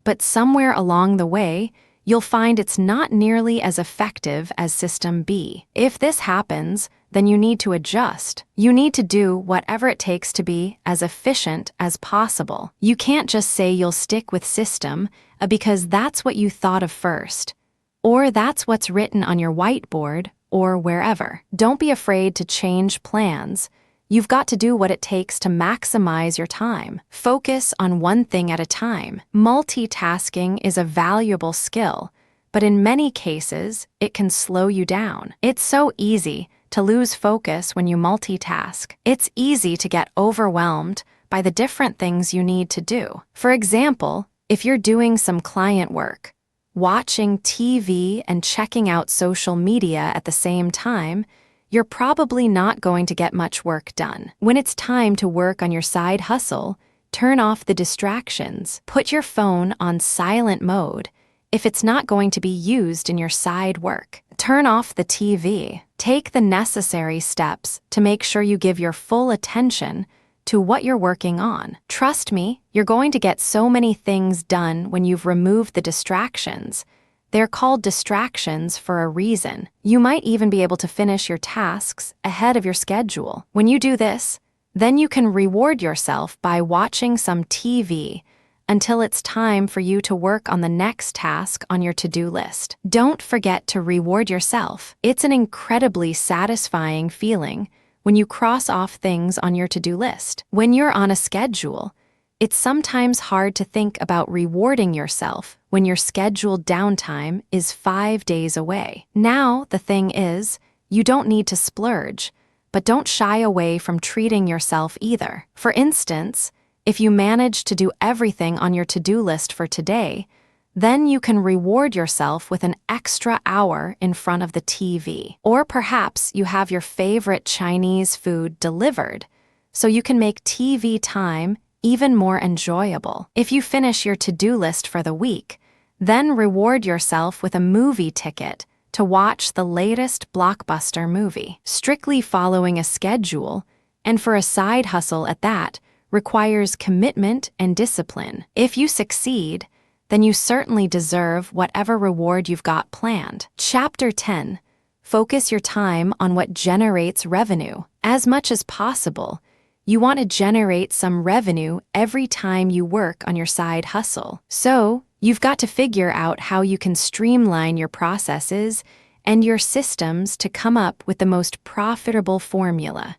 But somewhere along the way, you'll find it's not nearly as effective as System B. If this happens, then you need to adjust. You need to do whatever it takes to be as efficient as possible. You can't just say you'll stick with System because that's what you thought of first, or that's what's written on your whiteboard or wherever. Don't be afraid to change plans. You've got to do what it takes to maximize your time. Focus on one thing at a time. Multitasking is a valuable skill, but in many cases, it can slow you down. It's so easy to lose focus when you multitask. It's easy to get overwhelmed by the different things you need to do. For example, if you're doing some client work, watching TV and checking out social media at the same time, you're probably not going to get much work done. When it's time to work on your side hustle, turn off the distractions. Put your phone on silent mode if it's not going to be used in your side work. Turn off the TV. Take the necessary steps to make sure you give your full attention to what you're working on. Trust me, you're going to get so many things done when you've removed the distractions. They're called distractions for a reason. You might even be able to finish your tasks ahead of your schedule. When you do this, then you can reward yourself by watching some TV until it's time for you to work on the next task on your to-do list. Don't forget to reward yourself. It's an incredibly satisfying feeling when you cross off things on your to-do list. When you're on a schedule, it's sometimes hard to think about rewarding yourself when your scheduled downtime is 5 days away. Now, the thing is, you don't need to splurge, but don't shy away from treating yourself either. For instance, if you manage to do everything on your to-do list for today, then you can reward yourself with an extra hour in front of the TV. Or perhaps you have your favorite Chinese food delivered, so you can make TV time even more enjoyable. If you finish your to-do list for the week, then reward yourself with a movie ticket to watch the latest blockbuster movie. Strictly following a schedule, and for a side hustle at that, requires commitment and discipline. If you succeed, then you certainly deserve whatever reward you've got planned. Chapter 10. Focus your time on what generates revenue. As much as possible, you want to generate some revenue every time you work on your side hustle. So, you've got to figure out how you can streamline your processes and your systems to come up with the most profitable formula.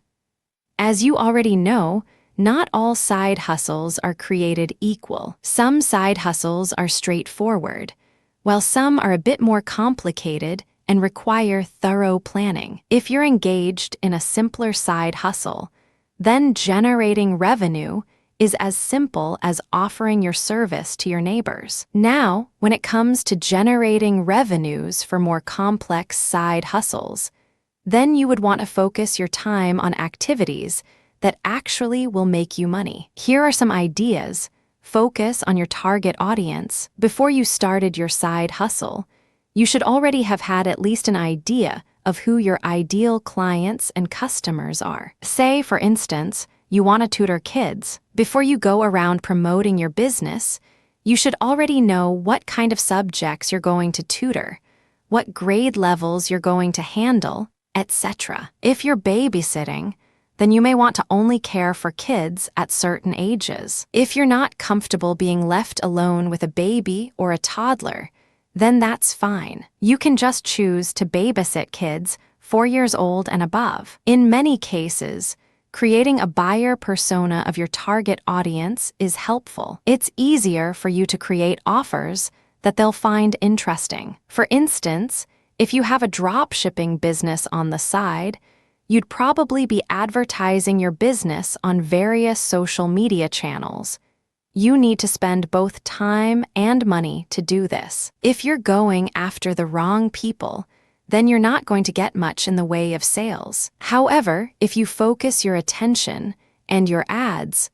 As you already know, not all side hustles are created equal. Some side hustles are straightforward, while some are a bit more complicated and require thorough planning. If you're engaged in a simpler side hustle, then generating revenue is as simple as offering your service to your neighbors. Now, when it comes to generating revenues for more complex side hustles, then you would want to focus your time on activities that actually will make you money. Here are some ideas. Focus on your target audience. Before you started your side hustle, you should already have had at least an idea of who your ideal clients and customers are. Say, for instance, you want to tutor kids. Before you go around promoting your business, you should already know what kind of subjects you're going to tutor, what grade levels you're going to handle, etc. If you're babysitting, then you may want to only care for kids at certain ages. If you're not comfortable being left alone with a baby or a toddler, then that's fine. You can just choose to babysit kids 4 years old and above. In many cases, creating a buyer persona of your target audience is helpful. It's easier for you to create offers that they'll find interesting. For instance, if you have a drop shipping business on the side, you'd probably be advertising your business on various social media channels. You need to spend both time and money to do this. If you're going after the wrong people, then you're not going to get much in the way of sales. However, if you focus your attention and your ads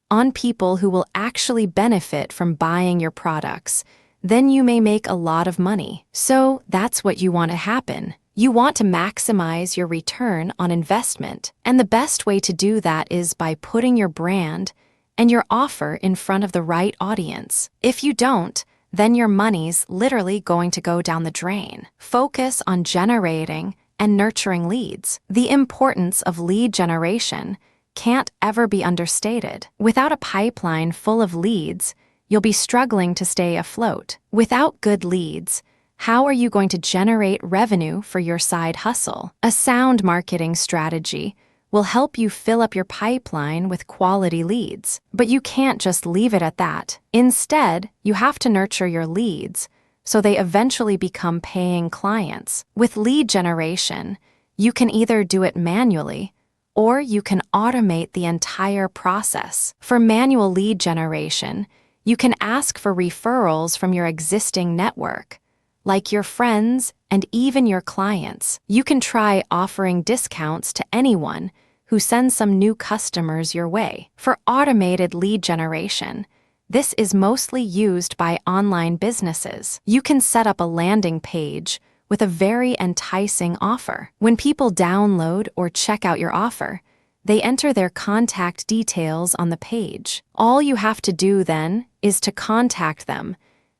on people who will actually benefit from buying your products, then you may make a lot of money. So that's what you want to happen. You want to maximize your return on investment, and the best way to do that is by putting your brand and your offer in front of the right audience. If you don't, then your money's literally going to go down the drain. Focus on generating and nurturing leads. The importance of lead generation can't ever be understated. Without a pipeline full of leads, you'll be struggling to stay afloat. Without good leads, how are you going to generate revenue for your side hustle? A sound marketing strategy will help you fill up your pipeline with quality leads. But you can't just leave it at that. Instead, you have to nurture your leads so they eventually become paying clients. With lead generation, you can either do it manually or you can automate the entire process. For manual lead generation, you can ask for referrals from your existing network, like your friends and even your clients. You can try offering discounts to anyone who sends some new customers your way. For automated lead generation, this is mostly used by online businesses. You can set up a landing page with a very enticing offer. When people download or check out your offer, they enter their contact details on the page. All you have to do then is to contact them,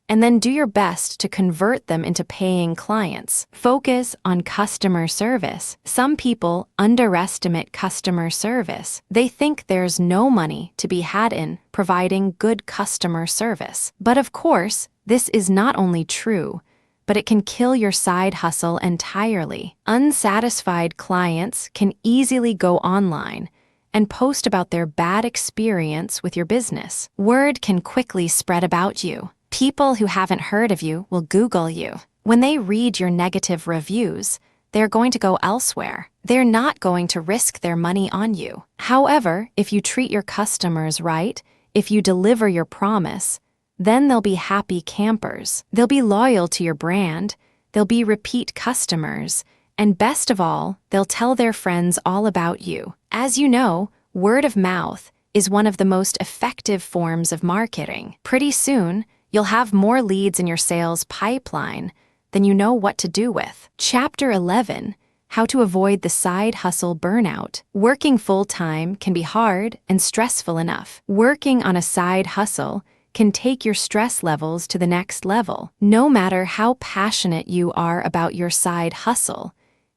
and then do your best to convert them into paying clients. Focus on customer service. Some people underestimate customer service. They think there's no money to be had in providing good customer service. But of course, this is not only true, but it can kill your side hustle entirely. Unsatisfied clients can easily go online and post about their bad experience with your business. Word can quickly spread about you. People who haven't heard of you will Google you. When they read your negative reviews, they're going to go elsewhere. They're not going to risk their money on you. However, if you treat your customers right, if you deliver your promise, then they'll be happy campers. They'll be loyal to your brand, they'll be repeat customers, and best of all, they'll tell their friends all about you. As you know, word of mouth is one of the most effective forms of marketing. Pretty soon, you'll have more leads in your sales pipeline than you know what to do with. Chapter 11, How to Avoid the Side Hustle Burnout. Working full-time can be hard and stressful enough. Working on a side hustle can take your stress levels to the next level. No matter how passionate you are about your side hustle,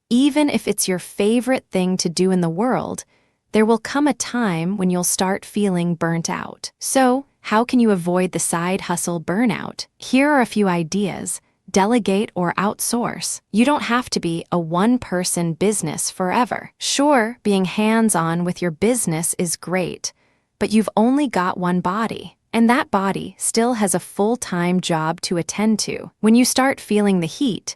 even if it's your favorite thing to do in the world, there will come a time when you'll start feeling burnt out. So, how can you avoid the side hustle burnout? Here are a few ideas. Delegate or outsource. You don't have to be a one-person business forever. Sure, being hands-on with your business is great, but you've only got one body, and that body still has a full-time job to attend to. When you start feeling the heat,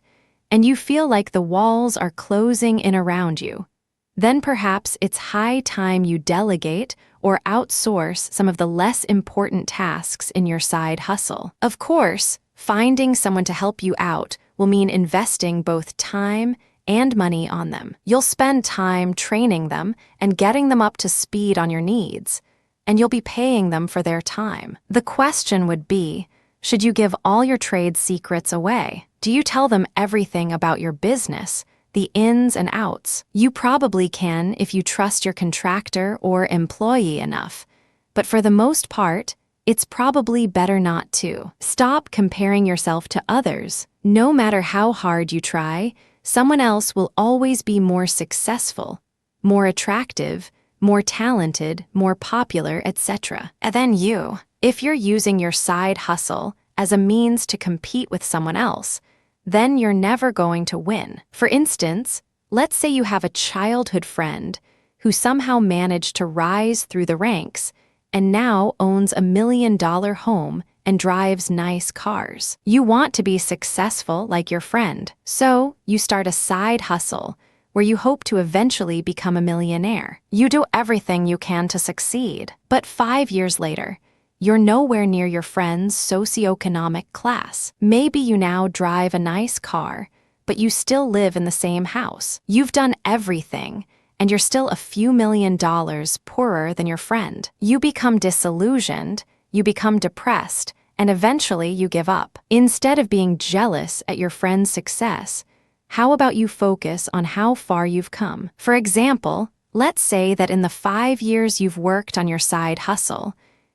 and you feel like the walls are closing in around you, then perhaps it's high time you delegate or outsource some of the less important tasks in your side hustle. Of course, finding someone to help you out will mean investing both time and money on them. You'll spend time training them and getting them up to speed on your needs, and you'll be paying them for their time. The question would be, should you give all your trade secrets away? Do you tell them everything about your business, the ins and outs? You probably can if you trust your contractor or employee enough, but for the most part, it's probably better not to. Stop comparing yourself to others. No matter how hard you try, someone else will always be more successful, more attractive, more talented, more popular, etc. than you. If you're using your side hustle as a means to compete with someone else, then you're never going to win. For instance, let's say you have a childhood friend who somehow managed to rise through the ranks and now owns $1 million home and drives nice cars. You want to be successful like your friend, so you start a side hustle where you hope to eventually become a millionaire. You do everything you can to succeed, but 5 years later, you're nowhere near your friend's socioeconomic class. Maybe you now drive a nice car, but you still live in the same house. You've done everything, and you're still a few $1,000,000 poorer than your friend. You become disillusioned, you become depressed, and eventually you give up. Instead of being jealous at your friend's success, how about you focus on how far you've come? For example, let's say that in the 5 years you've worked on your side hustle,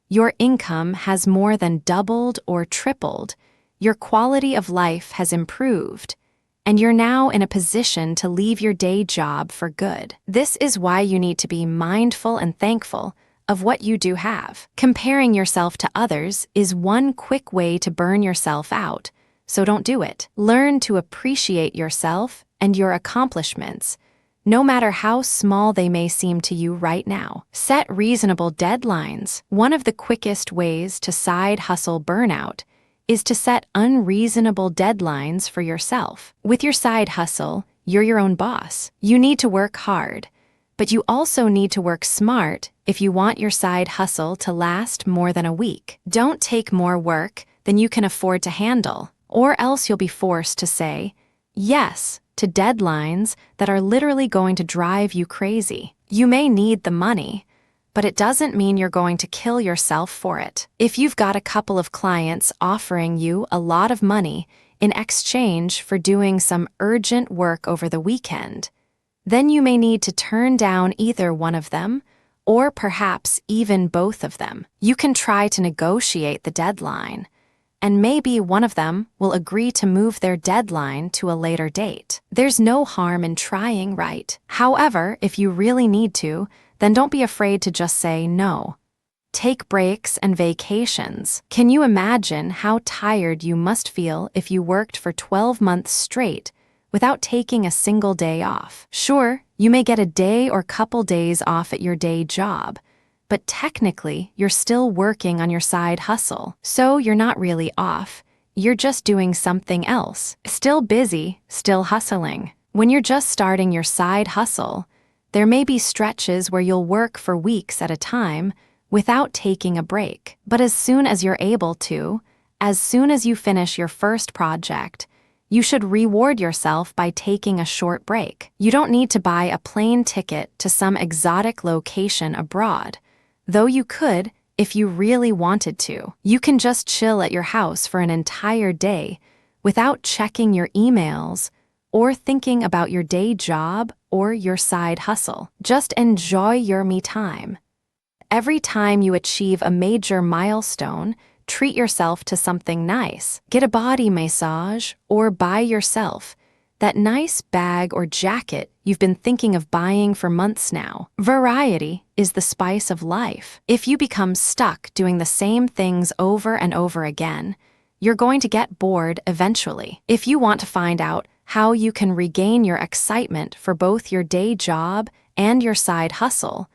your income has more than doubled or tripled, your quality of life has improved, and you're now in a position to leave your day job for good. This is why you need to be mindful and thankful of what you do have. Comparing yourself to others is one quick way to burn yourself out, so don't do it. Learn to appreciate yourself and your accomplishments, no matter how small they may seem to you right now. Set reasonable deadlines. One of the quickest ways to side hustle burnout is to set unreasonable deadlines for yourself. With your side hustle, you're your own boss. You need to work hard, but you also need to work smart if you want your side hustle to last more than a week. Don't take more work than you can afford to handle, or else you'll be forced to say yes to deadlines that are literally going to drive you crazy. You may need the money, but it doesn't mean you're going to kill yourself for it. If you've got a couple of clients offering you a lot of money in exchange for doing some urgent work over the weekend, then you may need to turn down either one of them, or perhaps even both of them. You can try to negotiate the deadline, and maybe one of them will agree to move their deadline to a later date. There's no harm in trying, right? However, if you really need to, then don't be afraid to just say no. Take breaks and vacations. Can you imagine how tired you must feel if you worked for 12 months straight without taking a single day off? Sure, you may get a day or couple days off at your day job, but technically, you're still working on your side hustle. So you're not really off. You're just doing something else. Still busy, still hustling. When you're just starting your side hustle, there may be stretches where you'll work for weeks at a time without taking a break. But as soon as you're able to, as soon as you finish your first project, you should reward yourself by taking a short break. You don't need to buy a plane ticket to some exotic location abroad, though you could if you really wanted to. You can just chill at your house for an entire day without checking your emails or thinking about your day job or your side hustle. Just enjoy your me time. Every time you achieve a major milestone, treat yourself to something nice. Get a body massage or buy yourself that nice bag or jacket you've been thinking of buying for months now. Variety is the spice of life. If you become stuck doing the same things over and over again, you're going to get bored eventually. If you want to find out how you can regain your excitement for both your day job and your side hustle,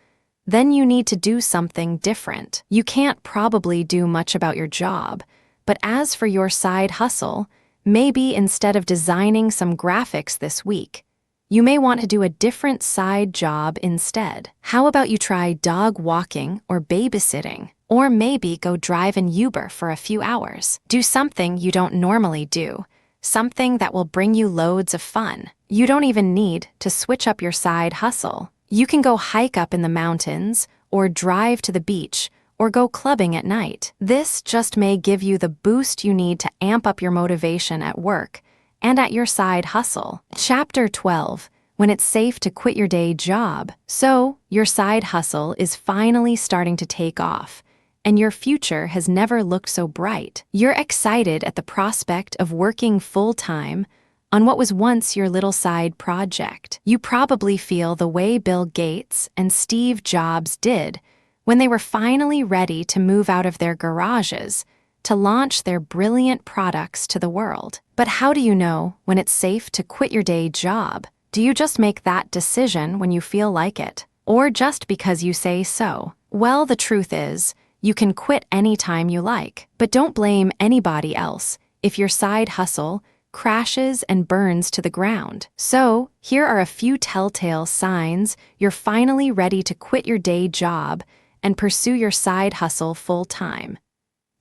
then you need to do something different. You can't probably do much about your job, but as for your side hustle, maybe instead of designing some graphics this week, you may want to do a different side job instead. How about you try dog walking or babysitting? Or maybe go drive an Uber for a few hours. Do something you don't normally do, something that will bring you loads of fun. You don't even need to switch up your side hustle. You can go hike up in the mountains, or drive to the beach, or go clubbing at night. This just may give you the boost you need to amp up your motivation at work and at your side hustle. Chapter 12. When it's safe to quit your day job. So, your side hustle is finally starting to take off, and your future has never looked so bright. You're excited at the prospect of working full-time on what was once your little side project. You probably feel the way Bill Gates and Steve Jobs did when they were finally ready to move out of their garages to launch their brilliant products to the world. But how do you know when it's safe to quit your day job? Do you just make that decision when you feel like it? Or just because you say so? Well, the truth is, you can quit anytime you like. But don't blame anybody else if your side hustle crashes and burns to the ground. So, here are a few telltale signs you're finally ready to quit your day job and pursue your side hustle full-time.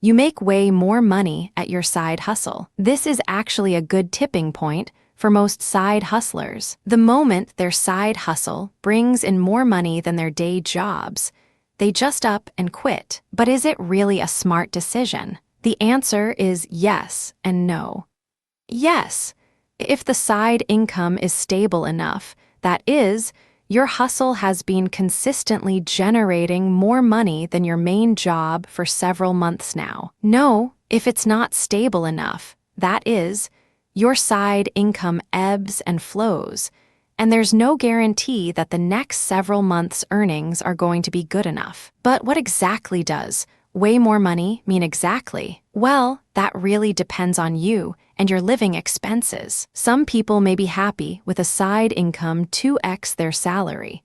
You make way more money at your side hustle. This is actually a good tipping point for most side hustlers. The moment their side hustle brings in more money than their day jobs, they just up and quit. But is it really a smart decision? The answer is yes and no. Yes, if the side income is stable enough, that is, your hustle has been consistently generating more money than your main job for several months now. No, if it's not stable enough, that is, your side income ebbs and flows, and there's no guarantee that the next several months' earnings are going to be good enough. But what exactly does way more money mean exactly? Well, that really depends on you and your living expenses. Some people may be happy with a side income 2x their salary,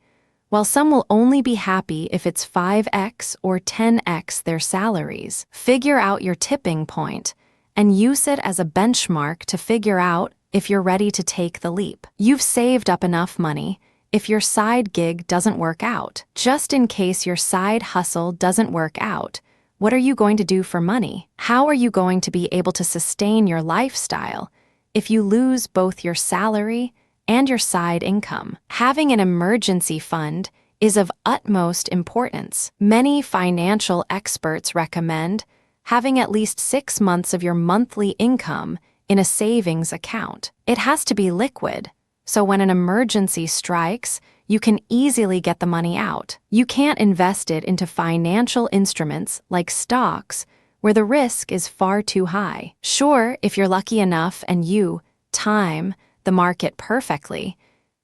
while some will only be happy if it's 5x or 10x their salaries. Figure out your tipping point and use it as a benchmark to figure out if you're ready to take the leap. You've saved up enough money if your side gig doesn't work out. Just in case your side hustle doesn't work out, what are you going to do for money? How are you going to be able to sustain your lifestyle if you lose both your salary and your side income? Having an emergency fund is of utmost importance. Many financial experts recommend having at least 6 months of your monthly income in a savings account. It has to be liquid, so when an emergency strikes, you can easily get the money out. You can't invest it into financial instruments like stocks, where the risk is far too high. Sure, if you're lucky enough and you time the market perfectly,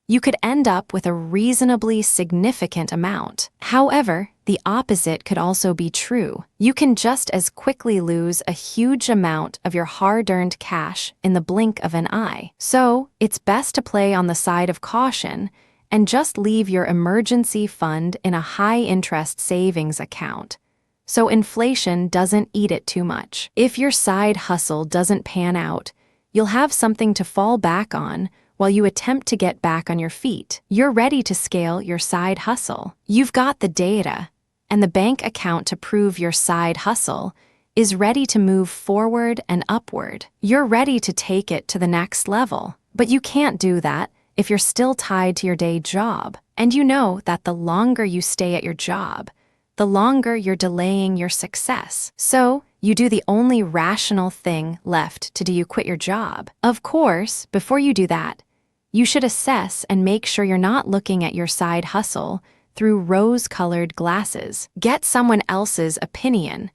you could end up with a reasonably significant amount. However, the opposite could also be true. You can just as quickly lose a huge amount of your hard-earned cash in the blink of an eye. So, it's best to play on the side of caution and just leave your emergency fund in a high-interest savings account, so inflation doesn't eat it too much. If your side hustle doesn't pan out, you'll have something to fall back on while you attempt to get back on your feet. You're ready to scale your side hustle. You've got the data and the bank account to prove your side hustle is ready to move forward and upward. You're ready to take it to the next level, but you can't do that if you're still tied to your day job. And you know that the longer you stay at your job, the longer you're delaying your success. So, you do the only rational thing left to do: you quit your job. Of course, before you do that, you should assess and make sure you're not looking at your side hustle through rose-colored glasses. Get someone else's opinion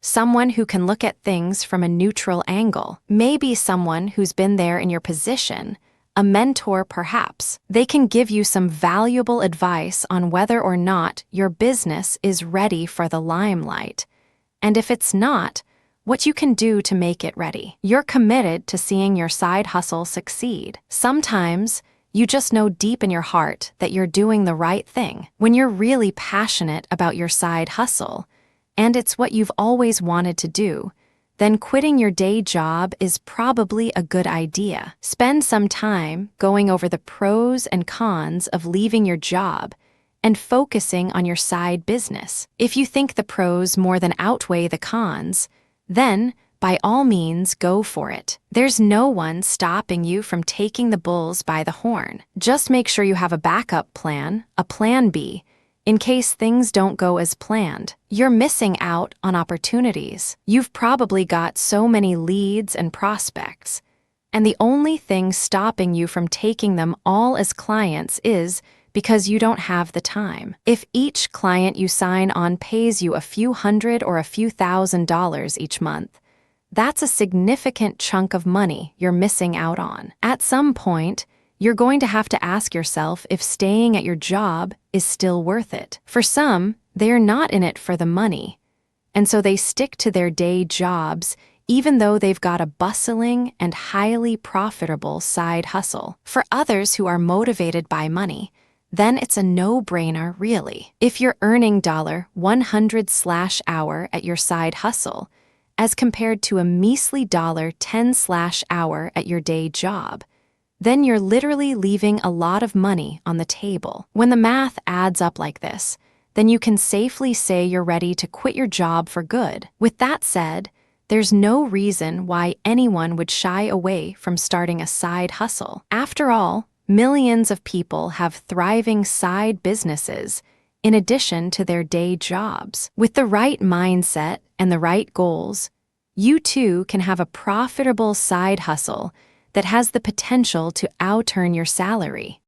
Someone who can look at things from a neutral angle, maybe someone who's been there in your position, a mentor perhaps. They can give you some valuable advice on whether or not your business is ready for the limelight. And if it's not, what you can do to make it ready. You're committed to seeing your side hustle succeed. Sometimes, you just know deep in your heart that you're doing the right thing. When you're really passionate about your side hustle, and it's what you've always wanted to do, then quitting your day job is probably a good idea. Spend some time going over the pros and cons of leaving your job and focusing on your side business. If you think the pros more than outweigh the cons, then, by all means, go for it. There's no one stopping you from taking the bulls by the horn. Just make sure you have a backup plan, a plan B, in case things don't go as planned. You're missing out on opportunities. You've probably got so many leads and prospects, and the only thing stopping you from taking them all as clients is because you don't have the time. If each client you sign on pays you a few hundred or a few $1,000s each month, that's a significant chunk of money you're missing out on. At some point, you're going to have to ask yourself if staying at your job is still worth it. For some, they're not in it for the money, and so they stick to their day jobs even though they've got a bustling and highly profitable side hustle. For others who are motivated by money, then it's a no-brainer, really. If you're earning $100/hour at your side hustle, as compared to a measly $10/hour at your day job, then you're literally leaving a lot of money on the table. When the math adds up like this, then you can safely say you're ready to quit your job for good. With that said, there's no reason why anyone would shy away from starting a side hustle. After all, millions of people have thriving side businesses in addition to their day jobs. With the right mindset and the right goals, you too can have a profitable side hustle that has the potential to outearn your salary.